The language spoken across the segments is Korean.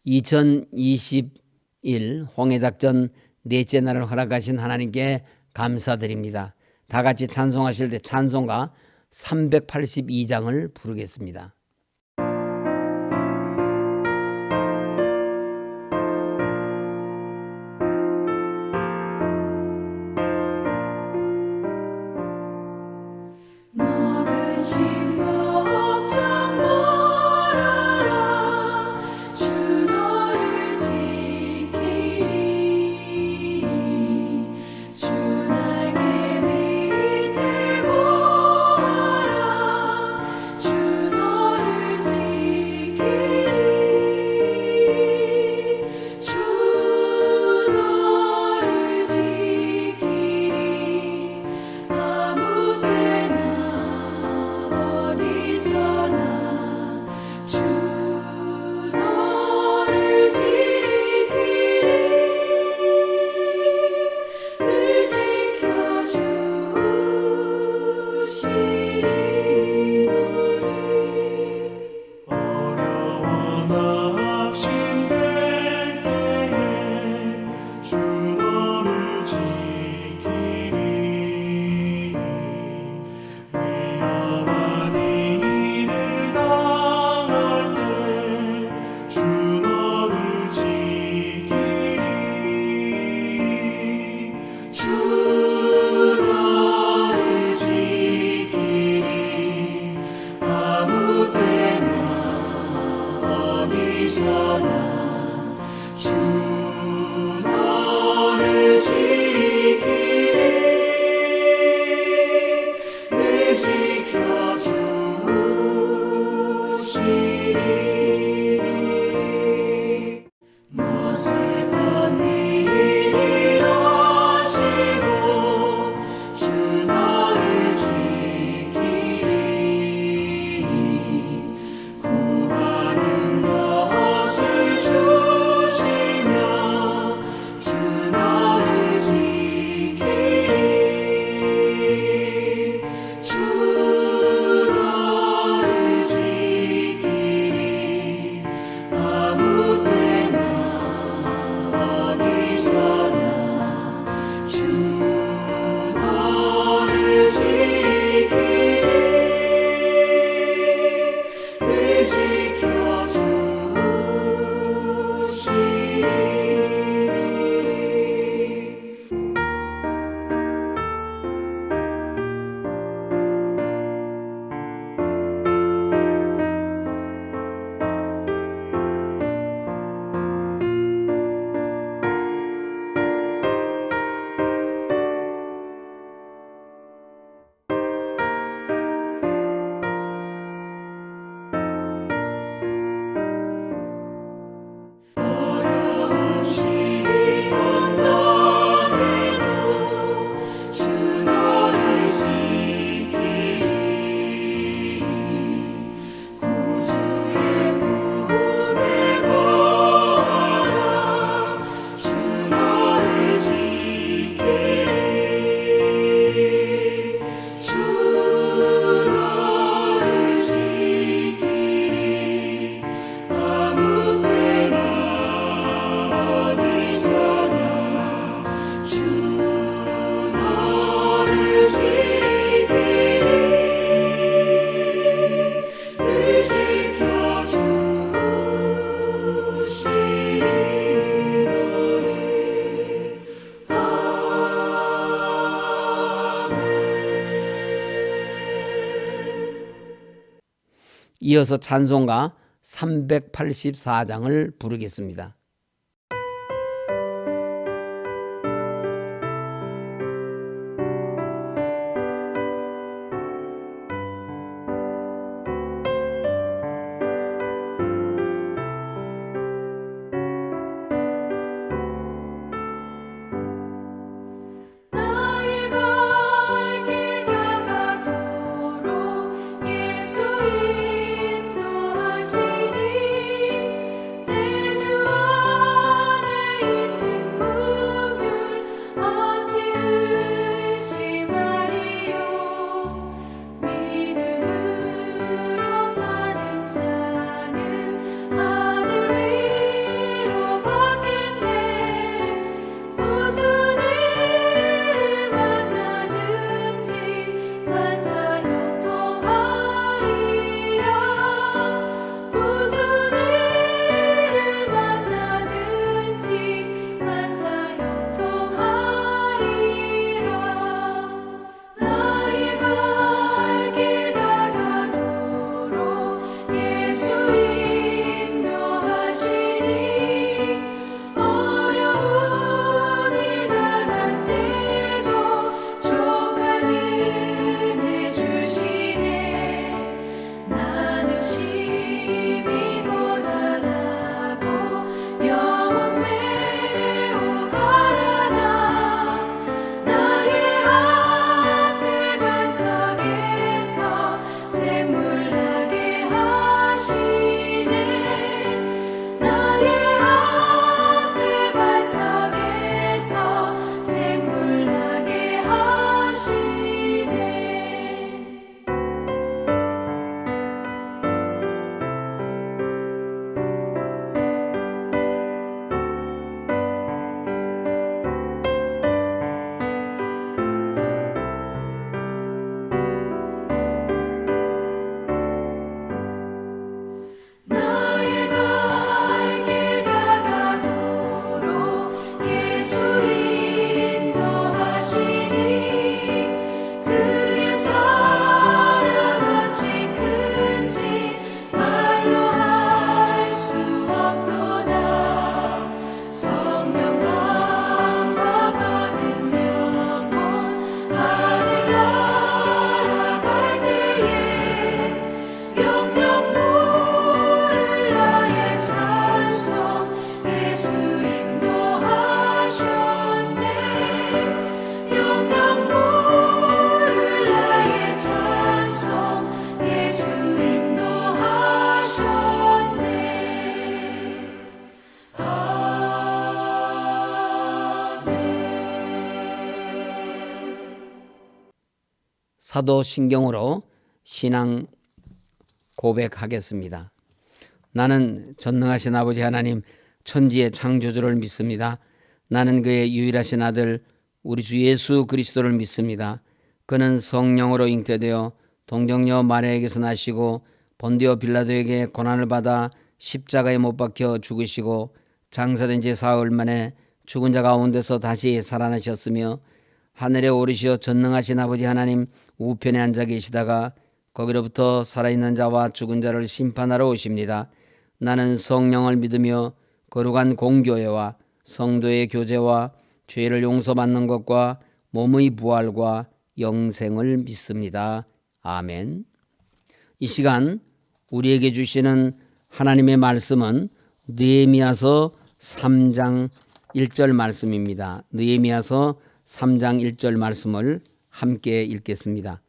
2021 홍해작전 넷째 날을 허락하신 하나님께 감사드립니다. 다 같이 찬송하실 때 찬송가 382장을 부르겠습니다. 이어서 찬송가 384장을 부르겠습니다. 주 사도신경으로 신앙 고백하겠습니다. 나는 전능하신 아버지 하나님 천지의 창조주를 믿습니다. 나는 그의 유일하신 아들 우리 주 예수 그리스도를 믿습니다. 그는 성령으로 잉태되어 동정녀 마리아에게서 나시고 본디오 빌라도에게 고난을 받아 십자가에 못 박혀 죽으시고 장사된 지 사흘 만에 죽은 자 가운데서 다시 살아나셨으며 하늘에 오르시어 전능하신 아버지 하나님 우편에 앉아 계시다가 거기로부터 살아있는 자와 죽은 자를 심판하러 오십니다. 나는 성령을 믿으며 거룩한 공교회와 성도의 교제와 죄를 용서받는 것과 몸의 부활과 영생을 믿습니다. 아멘. 이 시간 우리에게 주시는 하나님의 말씀은 느헤미야서 3장 1절 말씀입니다. 느헤미야서 3장 1절 말씀을 함께 읽겠습니다.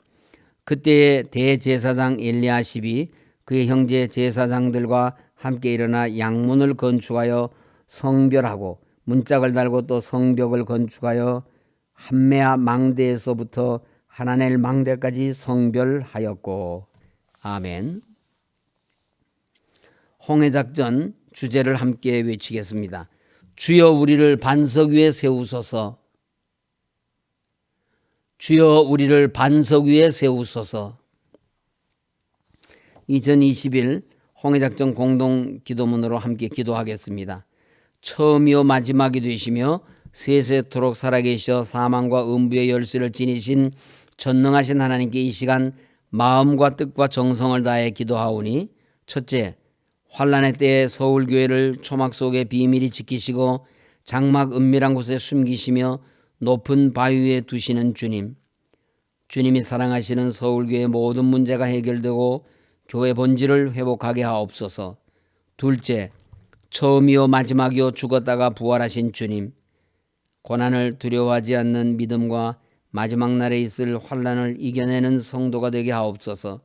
그때의 대제사장 엘리야십이 그의 형제 제사장들과 함께 일어나 양문을 건축하여 성별하고 문짝을 달고 또 성벽을 건축하여 함메아 망대에서부터 하나넬 망대까지 성별하였고. 아멘. 홍해작전 주제를 함께 외치겠습니다. 주여 우리를 반석 위에 세우소서. 주여 우리를 반석 위에 세우소서. 2021 홍해작전 공동기도문으로 함께 기도하겠습니다. 처음이요 마지막이 되시며 세세토록 살아계셔 사망과 음부의 열쇠를 지니신 전능하신 하나님께 이 시간 마음과 뜻과 정성을 다해 기도하오니, 첫째, 환난의 때에 서울교회를 초막 속에 비밀히 지키시고 장막 은밀한 곳에 숨기시며 높은 바위 위에 두시는 주님, 주님이 사랑하시는 서울교회의 모든 문제가 해결되고 교회 본질을 회복하게 하옵소서. 둘째, 처음이요 마지막이요 죽었다가 부활하신 주님, 고난을 두려워하지 않는 믿음과 마지막 날에 있을 환난을 이겨내는 성도가 되게 하옵소서.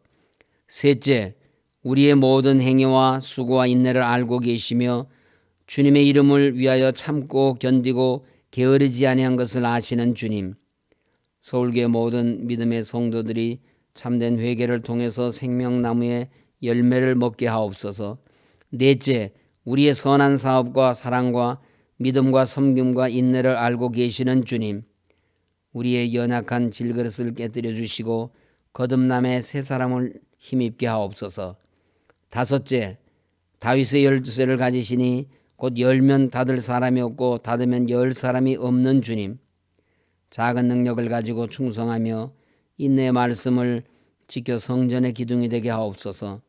셋째, 우리의 모든 행위와 수고와 인내를 알고 계시며 주님의 이름을 위하여 참고 견디고 게으르지 아니한 것을 아시는 주님, 서울교회 모든 믿음의 성도들이 참된 회개를 통해서 생명나무의 열매를 먹게 하옵소서. 넷째, 우리의 선한 사업과 사랑과 믿음과 섬김과 인내를 알고 계시는 주님, 우리의 연약한 질그릇을 깨뜨려 주시고 거듭남의 새 사람을 힘입게 하옵소서. 다섯째, 다윗의 열쇠를 가지시니 곧 열면 닫을 사람이 없고 닫으면 열 사람이 없는 주님, 작은 능력을 가지고 충성하며 인내의 말씀을 지켜 성전의 기둥이 되게 하옵소서.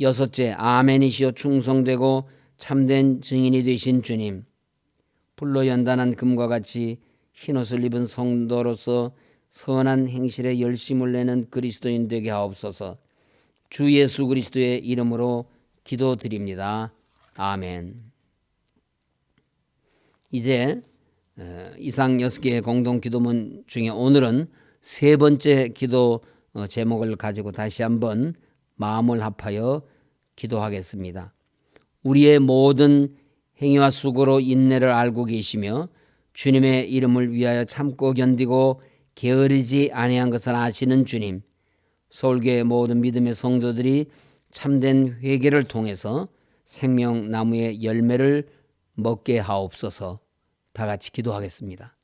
여섯째, 아멘이시여 충성되고 참된 증인이 되신 주님, 불로 연단한 금과 같이 흰옷을 입은 성도로서 선한 행실에 열심을 내는 그리스도인 되게 하옵소서. 주 예수 그리스도의 이름으로 기도드립니다. 아멘. 이제 이상 6개의 공동기도문 중에 오늘은 세 번째 기도 제목을 가지고 다시 한번 마음을 합하여 기도하겠습니다. 우리의 모든 행위와 수고로 인내를 알고 계시며 주님의 이름을 위하여 참고 견디고 게으르지 아니한 것을 아시는 주님, 서울교회 모든 믿음의 성도들이 참된 회개를 통해서 생명나무의 열매를 먹게 하옵소서. 다 같이 기도하겠습니다.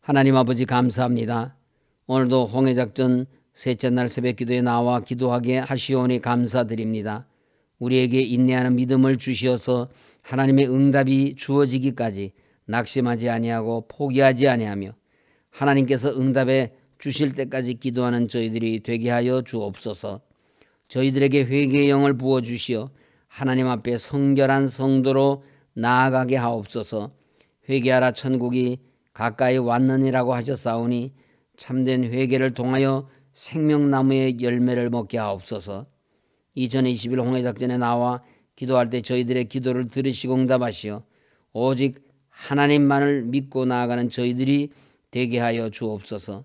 하나님 아버지 감사합니다. 오늘도 홍해작전 셋째 날 새벽기도에 나와 기도하게 하시오니 감사드립니다. 우리에게 인내하는 믿음을 주시어서 하나님의 응답이 주어지기까지 낙심하지 아니하고 포기하지 아니하며 하나님께서 응답해 주실 때까지 기도하는 저희들이 되게 하여 주옵소서. 저희들에게 회개의 영을 부어주시어 하나님 앞에 성결한 성도로 나아가게 하옵소서. 회개하라 천국이 가까이 왔느니라고 하셨사오니 참된 회개를 통하여 생명나무의 열매를 먹게 하옵소서. 2021 홍해작전에 나와 기도할 때 저희들의 기도를 들으시고 응답하시어 오직 하나님만을 믿고 나아가는 저희들이 되게 하여 주옵소서.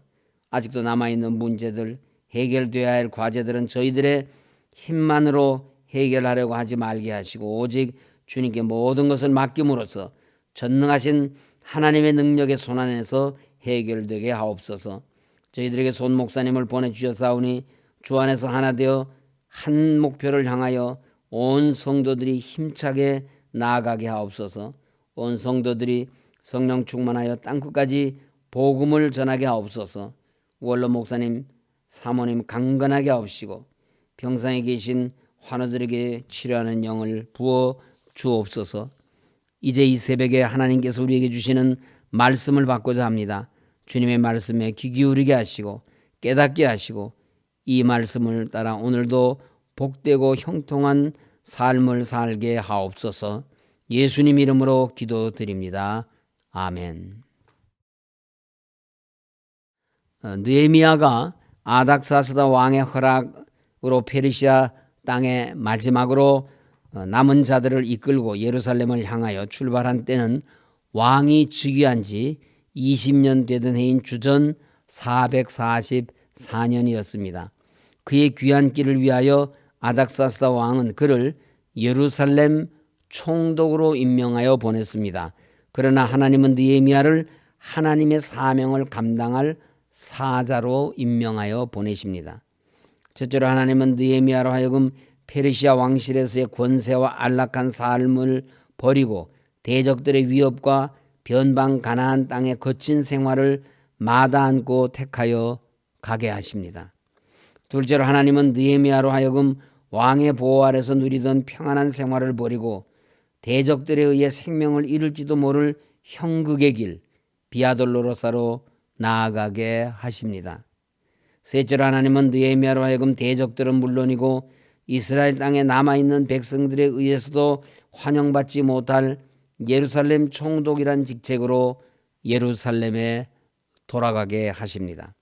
아직도 남아있는 문제들, 해결되어야 할 과제들은 저희들의 힘만으로 해결하려고 하지 말게 하시고 오직 주님께 모든 것을 맡김으로써 전능하신 하나님의 능력의 손안에서 해결되게 하옵소서. 저희들에게 손 목사님을 보내주셨사오니 주 안에서 하나 되어 한 목표를 향하여 온 성도들이 힘차게 나아가게 하옵소서. 온 성도들이 성령 충만하여 땅끝까지 복음을 전하게 하옵소서. 원로 목사님, 사모님 강건하게 하옵시고 병상에 계신 환우들에게 치료하는 영을 부어 주옵소서. 이제 이 새벽에 하나님께서 우리에게 주시는 말씀을 받고자 합니다. 주님의 말씀에 귀 기울이게 하시고 깨닫게 하시고 이 말씀을 따라 오늘도 복되고 형통한 삶을 살게 하옵소서. 예수님 이름으로 기도드립니다. 아멘. 느헤미야가 아닥사스다 왕의 허락으로 페르시아 땅에 마지막으로 남은 자들을 이끌고 예루살렘을 향하여 출발한 때는 왕이 즉위한 지 20년 되던 해인 주전 444년이었습니다. 그의 귀한 길을 위하여 아닥사스다 왕은 그를 예루살렘 총독으로 임명하여 보냈습니다. 그러나 하나님은 느헤미야를 하나님의 사명을 감당할 사자로 임명하여 보내십니다. 첫째로 하나님은 느헤미야로 하여금 페르시아 왕실에서의 권세와 안락한 삶을 버리고 대적들의 위협과 변방 가나안 땅의 거친 생활을 마다않고 택하여 가게 하십니다. 둘째로 하나님은 느헤미야로 하여금 왕의 보호 아래서 누리던 평안한 생활을 버리고 대적들에 의해 생명을 잃을지도 모를 형극의 길 비아돌로로사로 나아가게 하십니다. 셋째로 하나님은 느헤미야로 하여금 대적들은 물론이고 이스라엘 땅에 남아있는 백성들에 의해서도 환영받지 못할 예루살렘 총독이란 직책으로 예루살렘에 돌아가게 하십니다.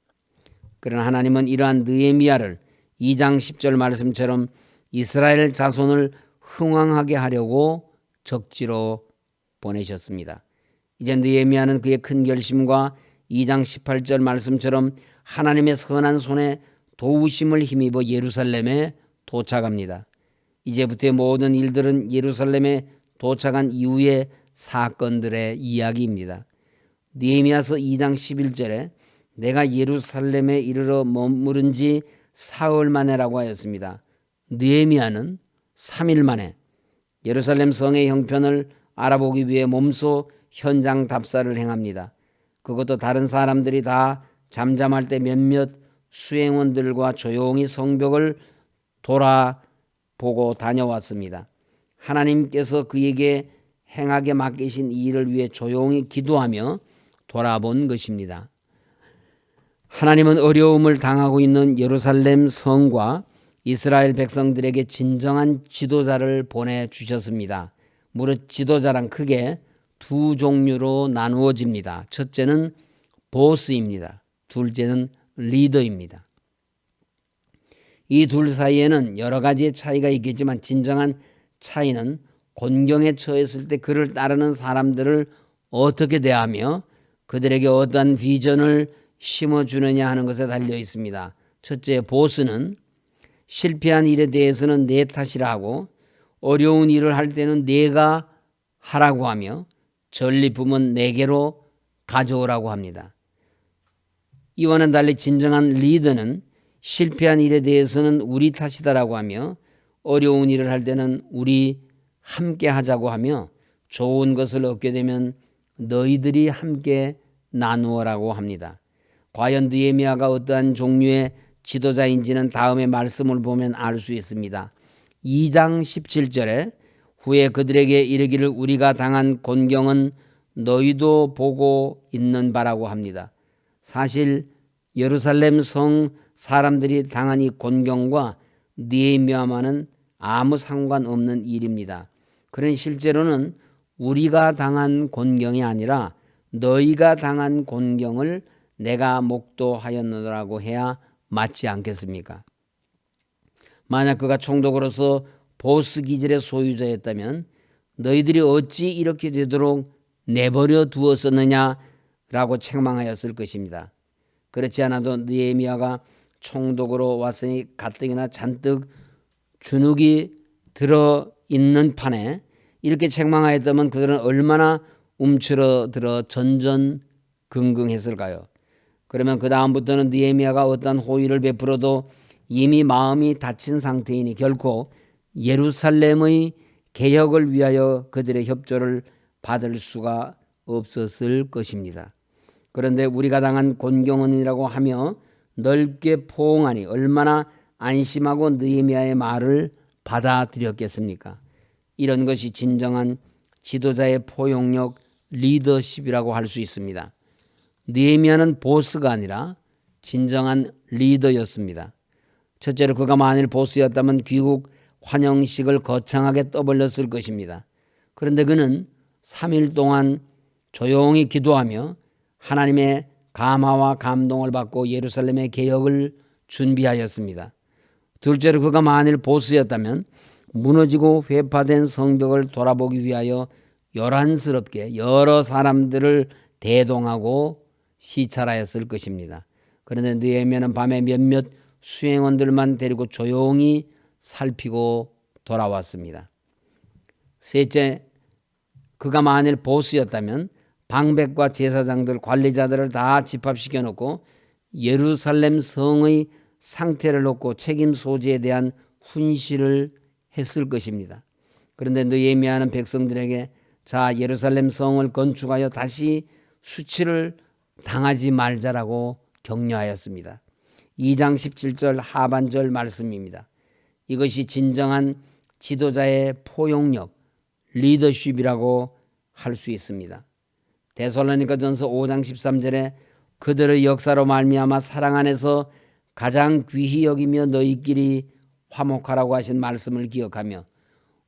그러나 하나님은 이러한 느헤미야를 2장 10절 말씀처럼 이스라엘 자손을 흥왕하게 하려고 적지로 보내셨습니다. 이제 느헤미야는 그의 큰 결심과 2장 18절 말씀처럼 하나님의 선한 손에 도우심을 힘입어 예루살렘에 도착합니다. 이제부터의 모든 일들은 예루살렘에 도착한 이후의 사건들의 이야기입니다. 느헤미야서 2장 11절에 내가 예루살렘에 이르러 머무른 지 사흘 만에라고 하였습니다. 느헤미야는 3일 만에 예루살렘 성의 형편을 알아보기 위해 몸소 현장 답사를 행합니다. 그것도 다른 사람들이 다 잠잠할 때 몇몇 수행원들과 조용히 성벽을 돌아보고 다녀왔습니다. 하나님께서 그에게 행하게 맡기신 이 일을 위해 조용히 기도하며 돌아본 것입니다. 하나님은 어려움을 당하고 있는 예루살렘 성과 이스라엘 백성들에게 진정한 지도자를 보내주셨습니다. 무릇 지도자란 크게 두 종류로 나누어집니다. 첫째는 보스입니다. 둘째는 리더입니다. 이 둘 사이에는 여러 가지의 차이가 있겠지만 진정한 차이는 곤경에 처했을 때 그를 따르는 사람들을 어떻게 대하며 그들에게 어떠한 비전을 심어주느냐 하는 것에 달려 있습니다. 첫째, 보스는 실패한 일에 대해서는 내 탓이라 하고 어려운 일을 할 때는 내가 하라고 하며 전리품은 내게로 가져오라고 합니다. 이와는 달리 진정한 리더는 실패한 일에 대해서는 우리 탓이다라고 하며 어려운 일을 할 때는 우리 함께 하자고 하며 좋은 것을 얻게 되면 너희들이 함께 나누어라고 합니다. 과연 느헤미야가 어떠한 종류의 지도자인지는 다음의 말씀을 보면 알 수 있습니다. 2장 17절에 후에 그들에게 이르기를 우리가 당한 곤경은 너희도 보고 있는 바라고 합니다. 사실 예루살렘 성 사람들이 당한 이 곤경과 느헤미야와는 아무 상관없는 일입니다. 그러니 실제로는 우리가 당한 곤경이 아니라 너희가 당한 곤경을 내가 목도하였노라고 해야 맞지 않겠습니까? 만약 그가 총독으로서 보스 기질의 소유자였다면 너희들이 어찌 이렇게 되도록 내버려 두었었느냐라고 책망하였을 것입니다. 그렇지 않아도 느헤미야가 총독으로 왔으니 가뜩이나 잔뜩 주눅이 들어있는 판에 이렇게 책망하였다면 그들은 얼마나 움츠러들어 전전긍긍했을까요? 그러면 그 다음부터는 느헤미야가 어떤 호의를 베풀어도 이미 마음이 닫힌 상태이니 결코 예루살렘의 개혁을 위하여 그들의 협조를 받을 수가 없었을 것입니다. 그런데 우리가 당한 곤경은이라고 하며 넓게 포옹하니 얼마나 안심하고 느헤미야의 말을 받아들였겠습니까? 이런 것이 진정한 지도자의 포용력, 리더십이라고 할 수 있습니다. 느헤미야는 보스가 아니라 진정한 리더였습니다. 첫째로 그가 만일 보스였다면 귀국 환영식을 거창하게 떠벌렸을 것입니다. 그런데 그는 3일 동안 조용히 기도하며 하나님의 감화와 감동을 받고 예루살렘의 개혁을 준비하였습니다. 둘째로 그가 만일 보스였다면 무너지고 회파된 성벽을 돌아보기 위하여 요란스럽게 여러 사람들을 대동하고 시찰하였을 것입니다. 그런데 느헤미야는 밤에 몇몇 수행원들만 데리고 조용히 살피고 돌아왔습니다. 셋째, 그가 만일 보스였다면 방백과 제사장들, 관리자들을 다 집합시켜 놓고 예루살렘 성의 상태를 놓고 책임 소지에 대한 훈시를 했을 것입니다. 그런데 느헤미야는 백성들에게 자, 예루살렘 성을 건축하여 다시 수치를 당하지 말자라고 격려하였습니다. 2장 17절 하반절 말씀입니다. 이것이 진정한 지도자의 포용력, 리더십이라고 할 수 있습니다. 데살로니가전서 5장 13절에 그들의 역사로 말미암아 사랑 안에서 가장 귀히 여기며 너희끼리 화목하라고 하신 말씀을 기억하며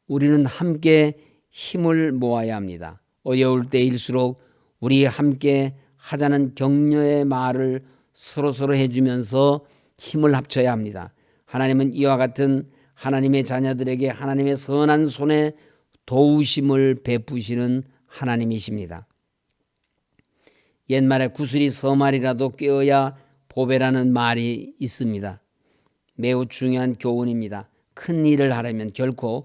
우리는 함께 힘을 모아야 합니다. 어려울 때일수록 우리 함께 하자는 격려의 말을 서로서로 해주면서 힘을 합쳐야 합니다. 하나님은 이와 같은 하나님의 자녀들에게 하나님의 선한 손에 도우심을 베푸시는 하나님이십니다. 옛말에 구슬이 서말이라도 꿰어야 보배라는 말이 있습니다. 매우 중요한 교훈입니다. 큰 일을 하려면 결코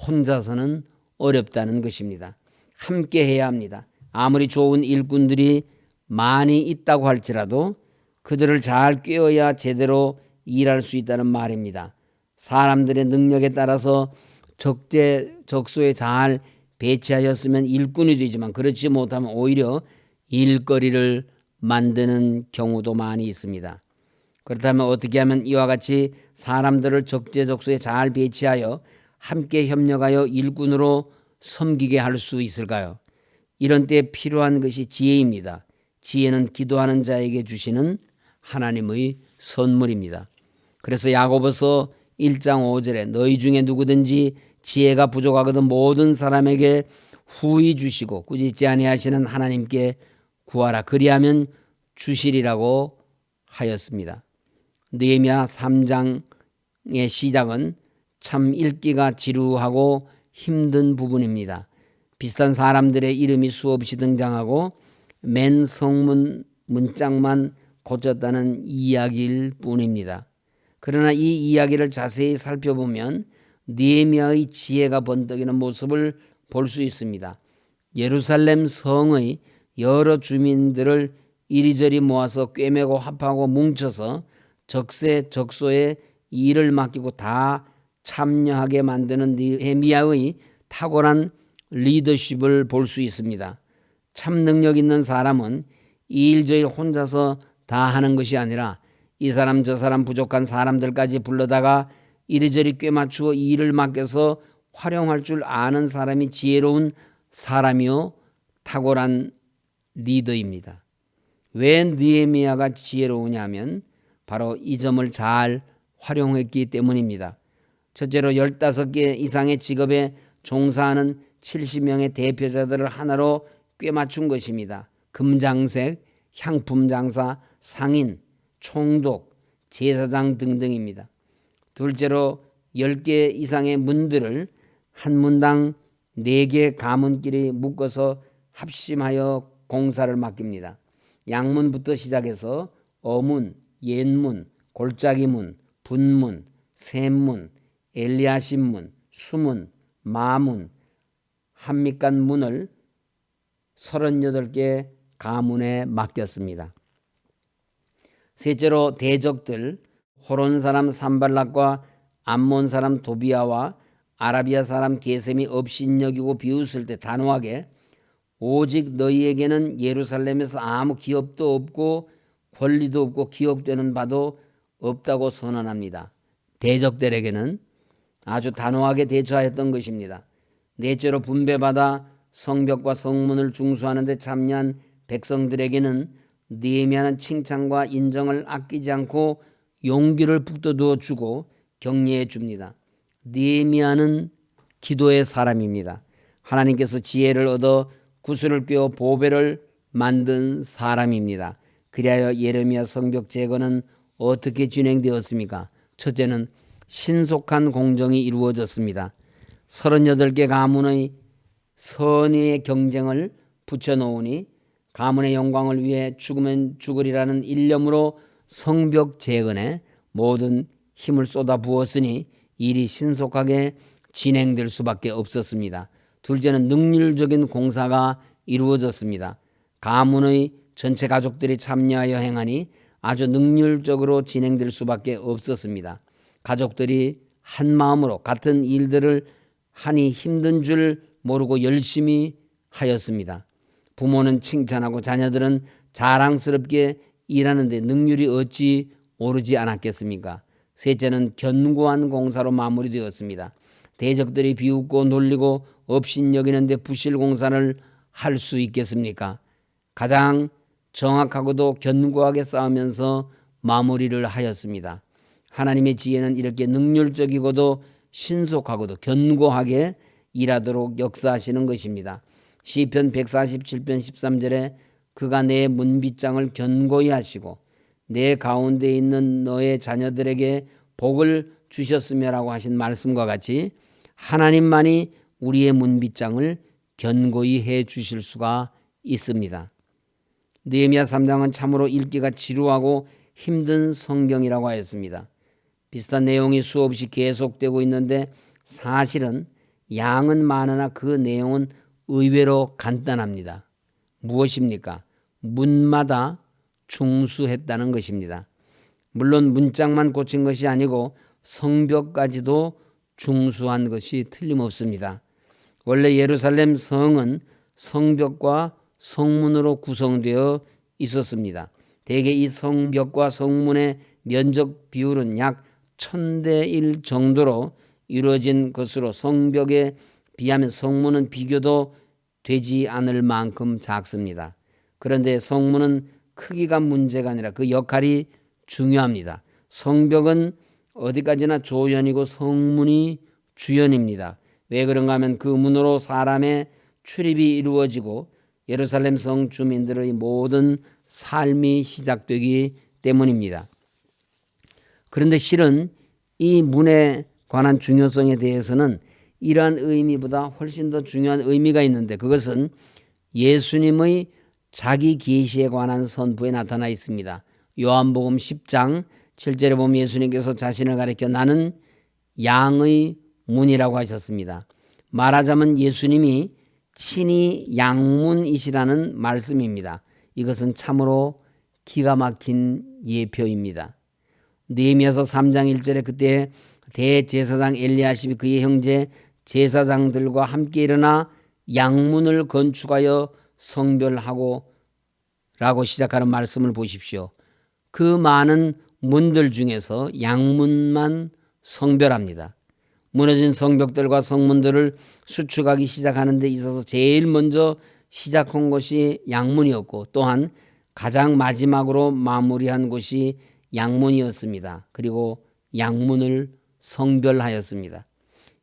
혼자서는 어렵다는 것입니다. 함께 해야 합니다. 아무리 좋은 일꾼들이 많이 있다고 할지라도 그들을 잘 꿰어야 제대로 일할 수 있다는 말입니다. 사람들의 능력에 따라서 적재적소에 잘 배치하였으면 일꾼이 되지만 그렇지 못하면 오히려 일거리를 만드는 경우도 많이 있습니다. 그렇다면 어떻게 하면 이와 같이 사람들을 적재적소에 잘 배치하여 함께 협력하여 일꾼으로 섬기게 할 수 있을까요? 이런 때 필요한 것이 지혜입니다. 지혜는 기도하는 자에게 주시는 하나님의 선물입니다. 그래서 야고보서 1장 5절에 너희 중에 누구든지 지혜가 부족하거든 모든 사람에게 후히 주시고 꾸짖지 아니하시는 하나님께 구하라 그리하면 주시리라고 하였습니다. 느헤미야 3장의 시작은 참 읽기가 지루하고 힘든 부분입니다. 비슷한 사람들의 이름이 수없이 등장하고 맨 성문 문짝만 고쳤다는 이야기일 뿐입니다. 그러나 이 이야기를 자세히 살펴보면 느헤미야의 지혜가 번뜩이는 모습을 볼 수 있습니다. 예루살렘 성의 여러 주민들을 이리저리 모아서 꿰매고 합하고 뭉쳐서 적재적소에 일을 맡기고 다 참여하게 만드는 느헤미야의 탁월한 리더십을 볼 수 있습니다. 참 능력 있는 사람은 이 일 저 일 혼자서 다 하는 것이 아니라 이 사람 저 사람 부족한 사람들까지 불러다가 이리저리 꿰맞추어 이 일을 맡겨서 활용할 줄 아는 사람이 지혜로운 사람이요 탁월한 리더입니다. 왜 느헤미야가 지혜로우냐면 바로 이 점을 잘 활용했기 때문입니다. 첫째로 15개 이상의 직업에 종사하는 70명의 대표자들을 하나로 꿰맞춘 것입니다. 금장색, 향품장사, 상인, 총독, 제사장 등등입니다. 둘째로 10개 이상의 문들을 한 문당 4개 가문끼리 묶어서 합심하여 공사를 맡깁니다. 양문부터 시작해서 어문, 옛문, 골짜기문, 분문, 샘문, 엘리야십문, 수문, 마문, 한밑간 문을 38개 가문에 맡겼습니다. 셋째로 대적들, 호론 사람 산발락과 암몬 사람 도비아와 아라비아 사람 게셈이 업신여기고 비웃을 때 단호하게 오직 너희에게는 예루살렘에서 아무 기업도 없고 권리도 없고 기업되는 바도 없다고 선언합니다. 대적들에게는 아주 단호하게 대처하였던 것입니다. 넷째로 분배받아 성벽과 성문을 중수하는 데 참여한 백성들에게는 느헤미야는 칭찬과 인정을 아끼지 않고 용기를 북돋워 주고 격려해 줍니다. 느헤미야는 기도의 사람입니다. 하나님께서 지혜를 얻어 구슬을 꿰어 보배를 만든 사람입니다. 그리하여 예레미야 성벽 재건은 어떻게 진행되었습니까? 첫째는 신속한 공정이 이루어졌습니다. 38개 가문의 선의의 경쟁을 붙여놓으니 가문의 영광을 위해 죽으면 죽으리라는 일념으로 성벽 재건에 모든 힘을 쏟아 부었으니 일이 신속하게 진행될 수밖에 없었습니다. 둘째는 능률적인 공사가 이루어졌습니다. 가문의 전체 가족들이 참여하여 행하니 아주 능률적으로 진행될 수밖에 없었습니다. 가족들이 한 마음으로 같은 일들을 하니 힘든 줄 모르고 열심히 하였습니다. 부모는 칭찬하고 자녀들은 자랑스럽게 일하는데 능률이 어찌 오르지 않았겠습니까? 셋째는 견고한 공사로 마무리되었습니다. 대적들이 비웃고 놀리고 업신여기는데 부실 공사를 할 수 있겠습니까? 가장 정확하고도 견고하게 싸우면서 마무리를 하였습니다. 하나님의 지혜는 이렇게 능률적이고도 신속하고도 견고하게 일하도록 역사하시는 것입니다. 시편 147편 13절에 그가 내 문빗장을 견고히 하시고 내 가운데 있는 너의 자녀들에게 복을 주셨으며라고 하신 말씀과 같이 하나님만이 우리의 문빗장을 견고히 해 주실 수가 있습니다. 느헤미야 3장은 참으로 읽기가 지루하고 힘든 성경이라고 하였습니다. 비슷한 내용이 수없이 계속되고 있는데 사실은 양은 많으나 그 내용은 의외로 간단합니다. 무엇입니까? 문마다 중수했다는 것입니다. 물론 문짝만 고친 것이 아니고 성벽까지도 중수한 것이 틀림없습니다. 원래 예루살렘 성은 성벽과 성문으로 구성되어 있었습니다. 대개 이 성벽과 성문의 면적 비율은 약 1000대 1 정도로 이루어진 것으로 성벽에 비하면 성문은 비교도 되지 않을 만큼 작습니다. 그런데 성문은 크기가 문제가 아니라 그 역할이 중요합니다. 성벽은 어디까지나 조연이고 성문이 주연입니다. 왜 그런가 하면 그 문으로 사람의 출입이 이루어지고 예루살렘 성 주민들의 모든 삶이 시작되기 때문입니다. 그런데 실은 이 문에 관한 중요성에 대해서는 이러한 의미보다 훨씬 더 중요한 의미가 있는데 그것은 예수님의 자기 계시에 관한 선포에 나타나 있습니다. 요한복음 10장 7절에 보면 예수님께서 자신을 가리켜 나는 양의 문이라고 하셨습니다. 말하자면 예수님이 친히 양문이시라는 말씀입니다. 이것은 참으로 기가 막힌 예표입니다. 느헤미야서 3장 1절에 그때 대제사장 엘리야십이 그의 형제 제사장들과 함께 일어나 양문을 건축하여 성별하고 라고 시작하는 말씀을 보십시오. 그 많은 문들 중에서 양문만 성별합니다. 무너진 성벽들과 성문들을 수축하기 시작하는 데 있어서 제일 먼저 시작한 것이 양문이었고 또한 가장 마지막으로 마무리한 것이 양문이었습니다. 그리고 양문을 성별하였습니다.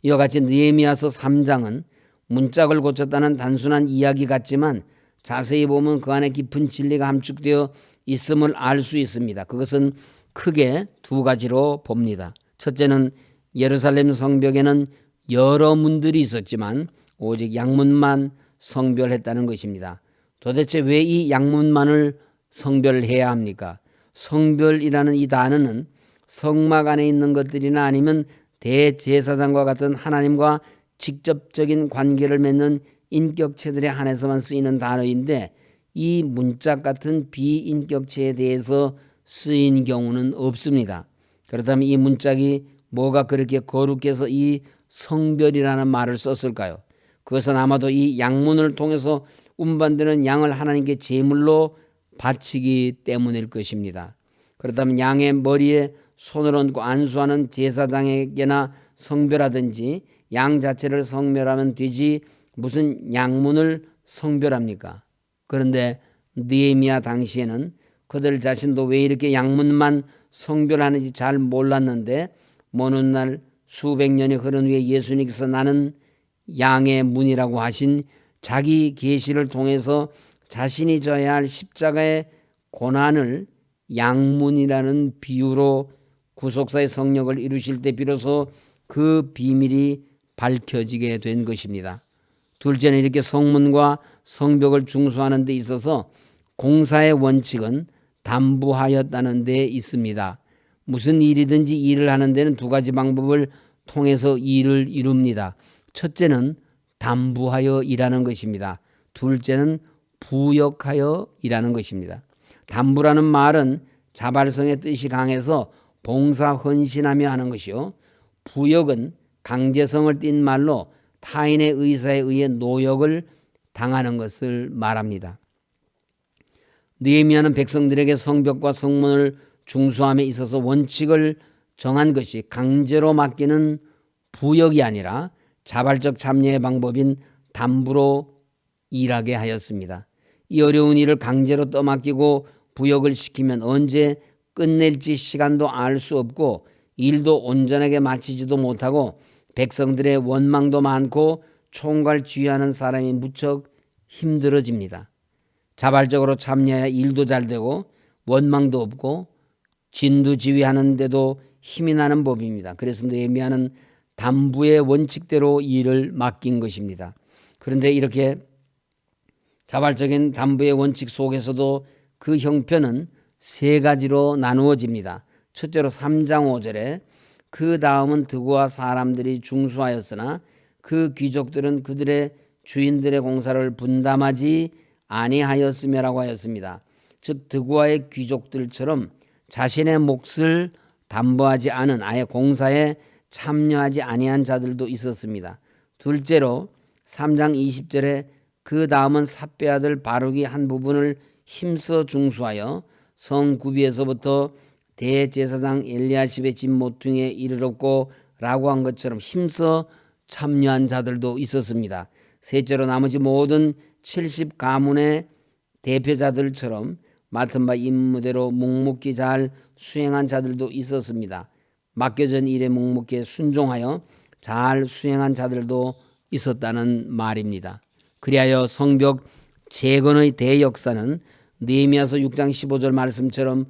이와 같이 느헤미야서 3장은 문짝을 고쳤다는 단순한 이야기 같지만 자세히 보면 그 안에 깊은 진리가 함축되어 있음을 알 수 있습니다. 그것은 크게 두 가지로 봅니다. 첫째는 예루살렘 성벽에는 여러 문들이 있었지만 오직 양문만 성별했다는 것입니다. 도대체 왜 이 양문만을 성별해야 합니까? 성별이라는 이 단어는 성막 안에 있는 것들이나 아니면 대제사장과 같은 하나님과 직접적인 관계를 맺는 인격체들에 한해서만 쓰이는 단어인데 이 문짝 같은 비인격체에 대해서 쓰인 경우는 없습니다. 그렇다면 이 문짝이 뭐가 그렇게 거룩해서 이 성별이라는 말을 썼을까요? 그것은 아마도 이 양문을 통해서 운반되는 양을 하나님께 제물로 바치기 때문일 것입니다. 그렇다면 양의 머리에 손을 얹고 안수하는 제사장에게나 성별하든지 양 자체를 성별하면 되지 무슨 양문을 성별합니까? 그런데 느헤미야 당시에는 그들 자신도 왜 이렇게 양문만 성별하는지 잘 몰랐는데 먼 훗날 수백 년이 흐른 후에 예수님께서 나는 양의 문이라고 하신 자기 계시를 통해서 자신이 져야 할 십자가의 고난을 양문이라는 비유로 구속사의 성령을 이루실 때 비로소 그 비밀이 밝혀지게 된 것입니다. 둘째는 이렇게 성문과 성벽을 중수하는 데 있어서 공사의 원칙은 담부하였다는 데 있습니다. 무슨 일이든지 일을 하는 데는 두 가지 방법을 통해서 일을 이룹니다. 첫째는 담부하여 일하는 것입니다. 둘째는 부역하여 일하는 것입니다. 담부라는 말은 자발성의 뜻이 강해서 봉사 헌신하며 하는 것이요. 부역은 강제성을 띤 말로 타인의 의사에 의해 노역을 당하는 것을 말합니다. 느헤미야는 백성들에게 성벽과 성문을 중수함에 있어서 원칙을 정한 것이 강제로 맡기는 부역이 아니라 자발적 참여의 방법인 담부로 일하게 하였습니다. 이 어려운 일을 강제로 떠맡기고 부역을 시키면 언제 끝낼지 시간도 알 수 없고 일도 온전하게 마치지도 못하고 백성들의 원망도 많고 총괄지휘하는 사람이 무척 힘들어집니다. 자발적으로 참여해야 일도 잘 되고 원망도 없고 진두지휘하는 데도 힘이 나는 법입니다. 그래서 느헤미야는 담부의 원칙대로 일을 맡긴 것입니다. 그런데 이렇게 자발적인 담부의 원칙 속에서도 그 형편은 세 가지로 나누어집니다. 첫째로 3장 5절에 그 다음은 드고와 사람들이 중수하였으나 그 귀족들은 그들의 주인들의 공사를 분담하지 아니하였으며라고 하였습니다. 즉 드고와의 귀족들처럼 자신의 몫을 담보하지 않은 아예 공사에 참여하지 아니한 자들도 있었습니다. 둘째로 3장 20절에 그 다음은 삿배 아들 바룩이 한 부분을 힘써 중수하여 성구비에서부터 대제사장 엘리야십의 집 모퉁이에 이르렀고 라고 한 것처럼 힘써 참여한 자들도 있었습니다. 셋째로 나머지 모든 70가문의 대표자들처럼 맡은 바 임무대로 묵묵히 잘 수행한 자들도 있었습니다. 맡겨진 일에 묵묵히 순종하여 잘 수행한 자들도 있었다는 말입니다. 그리하여 성벽 재건의 대역사는 느헤미야서 6장 15절 말씀처럼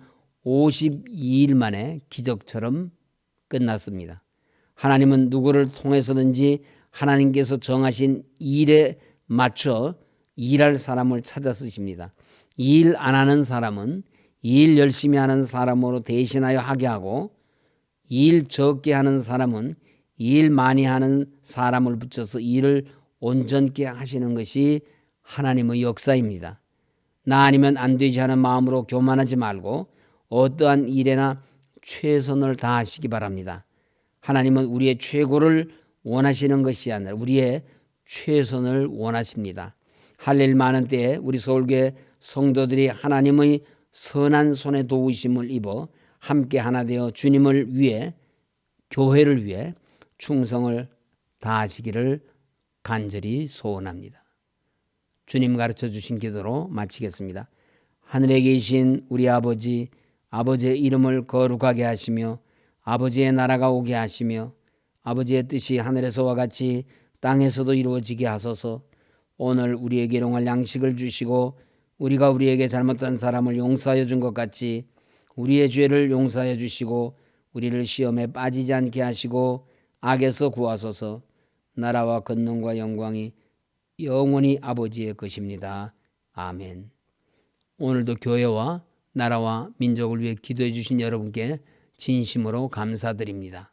52일 만에 기적처럼 끝났습니다. 하나님은 누구를 통해서든지 하나님께서 정하신 일에 맞춰 일할 사람을 찾아 쓰십니다. 일 안 하는 사람은 일 열심히 하는 사람으로 대신하여 하게 하고 일 적게 하는 사람은 일 많이 하는 사람을 붙여서 일을 온전케 하시는 것이 하나님의 역사입니다. 나 아니면 안 되지 하는 마음으로 교만하지 말고 어떠한 일에나 최선을 다하시기 바랍니다. 하나님은 우리의 최고를 원하시는 것이 아니라 우리의 최선을 원하십니다. 할 일 많은 때에 우리 서울교회 성도들이 하나님의 선한 손에 도우심을 입어 함께 하나 되어 주님을 위해, 교회를 위해 충성을 다하시기를 간절히 소원합니다. 주님 가르쳐 주신 기도로 마치겠습니다. 하늘에 계신 우리 아버지, 아버지의 이름을 거룩하게 하시며 아버지의 나라가 오게 하시며 아버지의 뜻이 하늘에서와 같이 땅에서도 이루어지게 하소서. 오늘 우리에게 일용할 양식을 주시고 우리가 우리에게 잘못한 사람을 용서하여 준 것 같이 우리의 죄를 용서하여 주시고 우리를 시험에 빠지지 않게 하시고 악에서 구하소서. 나라와 권능과 영광이 영원히 아버지의 것입니다. 아멘. 오늘도 교회와 나라와 민족을 위해 기도해 주신 여러분께 진심으로 감사드립니다.